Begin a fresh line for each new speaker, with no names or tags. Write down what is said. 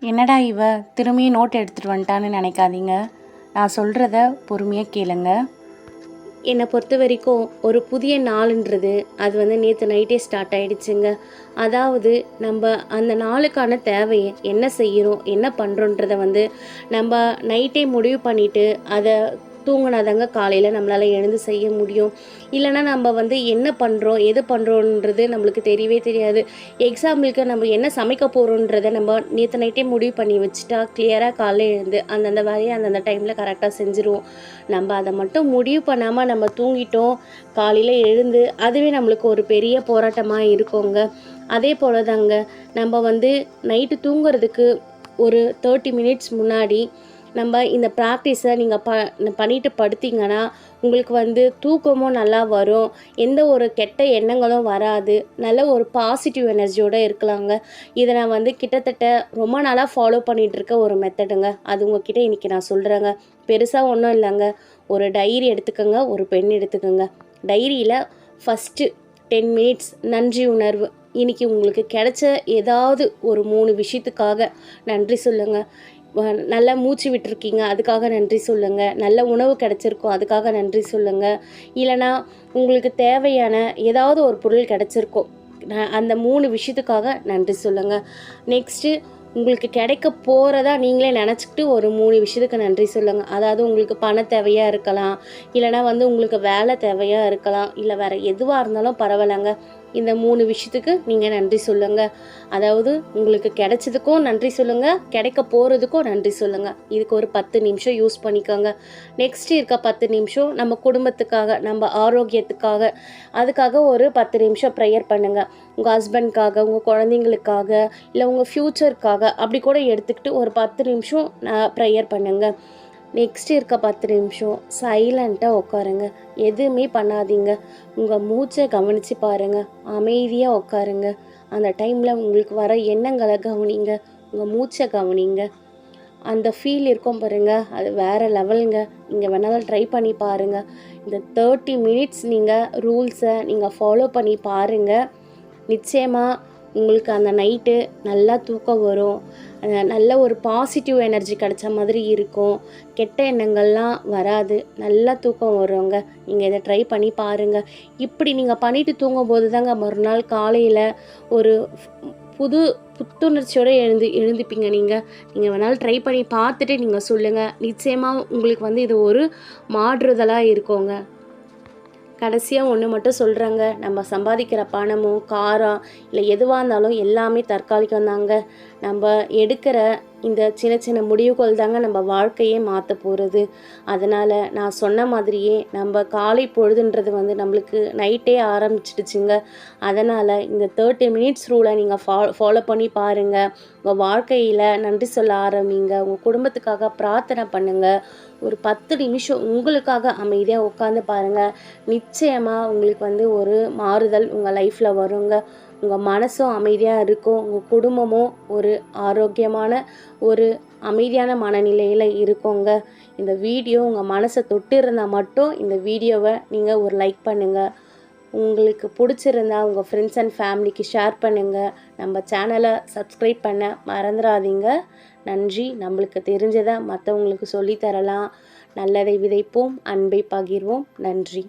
என்னடா இவ திரும்பியும் நோட் எடுத்துகிட்டு வந்துட்டான்னு நினைக்காதீங்க. நான் சொல்கிறத பொறுமையாக கேளுங்க.
என்னை பொறுத்த வரைக்கும் ஒரு புதிய நாளுன்றது அது நேற்று நைட்டே ஸ்டார்ட் ஆகிடுச்சுங்க. அதாவது நம்ம அந்த நாளுக்கான தேவையை என்ன செய்கிறோம், என்ன பண்ணுறோன்றதை நம்ம நைட்டே முடிவு பண்ணிவிட்டு அதை தூங்கினாதாங்க காலையில் நம்மளால் எழுந்து செய்ய முடியும். இல்லைனா நம்ம என்ன பண்ணுறோம் எது பண்ணுறோன்றது நம்மளுக்கு தெரியவே தெரியாது. எக்ஸாம்பிளுக்கு நம்ம என்ன சமைக்க போகிறோன்றதை நம்ம நேற்று நைட்டே முடிவு பண்ணி வச்சுட்டா கிளியராக காலையில் எழுந்து அந்தந்த வேலையை அந்தந்த டைமில் கரெக்டாக செஞ்சுருவோம். நம்ம அதை மட்டும் முடிவு பண்ணாமல் நம்ம தூங்கிட்டோம், காலையில் எழுந்து அதுவே நம்மளுக்கு ஒரு பெரிய போராட்டமாக இருக்குங்க. அதே போல் தாங்க நம்ம நைட்டு தூங்குறதுக்கு ஒரு 30 மினிட்ஸ் முன்னாடி நம்ம இந்த ப்ராக்டிஸை நீங்கள் பண்ணிட்டு படுத்திங்கன்னா உங்களுக்கு தூக்கமும் நல்லா வரும், எந்த ஒரு கெட்ட எண்ணங்களும் வராது, நல்ல ஒரு பாசிட்டிவ் எனர்ஜியோடு இருக்கலாங்க. இதை நான் கிட்டத்தட்ட ரொம்ப நாளாக ஃபாலோ பண்ணிகிட்ருக்க ஒரு மெத்தடுங்க. அது உங்ககிட்ட இன்றைக்கி நான் சொல்கிறேங்க. பெருசாக ஒன்றும் இல்லைங்க. ஒரு டைரி எடுத்துக்கோங்க, ஒரு பென் எடுத்துக்கோங்க. டைரியில் ஃபஸ்ட்டு 10 மினிட்ஸ் நன்றி உணர்வு. இன்றைக்கி உங்களுக்கு கிடைச்ச ஏதாவது ஒரு 3 விஷயத்துக்காக நன்றி சொல்லுங்கள். நல்லா மூச்சு விட்டுருக்கீங்க, அதுக்காக நன்றி சொல்லுங்கள். நல்ல உணவு கிடச்சிருக்கும், அதுக்காக நன்றி சொல்லுங்கள். இல்லைனா உங்களுக்கு தேவையான ஏதாவது ஒரு பொருள் கிடச்சிருக்கும், அந்த 3 விஷயத்துக்காக நன்றி சொல்லுங்கள். நெக்ஸ்ட்டு உங்களுக்கு கிடைக்க போகிறதா நீங்களே நினச்சிக்கிட்டு ஒரு 3 விஷயத்துக்கு நன்றி சொல்லுங்கள். அதாவது உங்களுக்கு பண தேவையாக இருக்கலாம், இல்லைனா உங்களுக்கு வேலை தேவையாக இருக்கலாம், இல்லை வேறு எதுவாக இருந்தாலும் பரவாயில்லைங்க. இந்த 3 விஷயத்துக்கு நீங்கள் நன்றி சொல்லுங்கள். அதாவது உங்களுக்கு கிடைச்சதுக்கும் நன்றி சொல்லுங்கள், கிடைக்க போகிறதுக்கும் நன்றி சொல்லுங்கள். இதுக்கு ஒரு 10 நிமிஷம் யூஸ் பண்ணிக்கோங்க. நெக்ஸ்ட் இருக்க 10 நிமிஷம் நம்ம குடும்பத்துக்காக, நம்ம ஆரோக்கியத்துக்காக, அதுக்காக ஒரு 10 நிமிஷம் ப்ரேயர் பண்ணுங்கள். உங்கள் ஹஸ்பண்ட்காக, உங்கள் குழந்தைங்களுக்காக, இல்லை உங்கள் ஃப்யூச்சருக்காக அப்படி கூட எடுத்துக்கிட்டு ஒரு 10 நிமிஷம் ப்ரேயர் பண்ணுங்கள். நெக்ஸ்ட் இருக்க 10 நிமிஷம் சைலண்ட்டாக உட்காருங்க, எதுவுமே பண்ணாதீங்க. உங்கள் மூச்சை கவனித்து பாருங்கள், அமைதியாக உட்காருங்க. அந்த டைமில் உங்களுக்கு வர எண்ணங்களை கவனிங்க, உங்கள் மூச்சை கவனிங்க. அந்த ஃபீல் இருக்கும் பாருங்கள், அது வேறு லெவலுங்க. நீங்கள் வேணாலும் ட்ரை பண்ணி பாருங்கள். இந்த 30 மினிட்ஸ் நீங்கள் ரூல்ஸை நீங்கள் ஃபாலோ பண்ணி பாருங்கள். நிச்சயமாக உங்களுக்கு அந்த நைட்டு நல்லா தூக்கம் வரும், நல்ல ஒரு பாசிட்டிவ் எனர்ஜி கிடைச்ச மாதிரி இருக்கும், கெட்ட எண்ணங்கள்லாம் வராது, நல்லா தூக்கம் வருங்க. நீங்கள் இதை ட்ரை பண்ணி பாருங்கள். இப்படி நீங்கள் பண்ணிவிட்டு தூங்கும்போது தாங்க மறுநாள் காலையில் ஒரு புத்துணர்ச்சியோடு எழுந்துப்பீங்க. நீங்கள் வேணாலும் ட்ரை பண்ணி பார்த்துட்டு நீங்கள் சொல்லுங்கள். நிச்சயமாக உங்களுக்கு இது ஒரு மாறுதலாக இருக்குங்க. கடைசியாக ஒன்று மட்டும் சொல்கிறாங்க, நம்ம சம்பாதிக்கிற பணமோ காரோ இல்லை எதுவாக இருந்தாலும் எல்லாமே தற்காலிகம் தாங்க. நம்ம எடுக்கிற இந்த சின்ன சின்ன முடிவுகள் தாங்க நம்ம வாழ்க்கையே மாற்ற போகிறது. அதனால் நான் சொன்ன மாதிரியே நம்ம காலை பொழுதுன்றது நம்மளுக்கு நைட்டே ஆரம்பிச்சிடுச்சுங்க. அதனால் இந்த 30 மினிட்ஸ் ரூலை நீங்கள் ஃபாலோ பண்ணி பாருங்கள். உங்கள் வாழ்க்கையில் நன்றி சொல்ல ஆரம்பிங்க, உங்கள் குடும்பத்துக்காக பிரார்த்தனை பண்ணுங்கள். ஒரு 10 நிமிஷம் உங்களுக்காக அமைதியாக உட்காந்து பாருங்கள். நிச்சயமாக உங்களுக்கு ஒரு மாறுதல் உங்கள் லைஃப்பில் வருங்க. உங்கள் மனசும் அமைதியாக இருக்கும், உங்கள் குடும்பமும் ஒரு ஆரோக்கியமான ஒரு அமைதியான மனநிலையில் இருக்குங்க. இந்த வீடியோ உங்கள் மனசை தொட்டு இருந்தால் மட்டும் இந்த வீடியோவை நீங்கள் ஒரு லைக் பண்ணுங்கள். உங்களுக்கு பிடிச்சிருந்தா உங்கள் ஃப்ரெண்ட்ஸ் அண்ட் ஃபேமிலிக்கு ஷேர் பண்ணுங்கள். நம்ம சேனலை சப்ஸ்கிரைப் பண்ண மறந்துடாதீங்க. நன்றி. நம்மளுக்கு தெரிஞ்சதை மற்றவங்களுக்கு சொல்லித்தரலாம். நல்லதை விதைப்போம், அன்பை பகிர்வோம். நன்றி.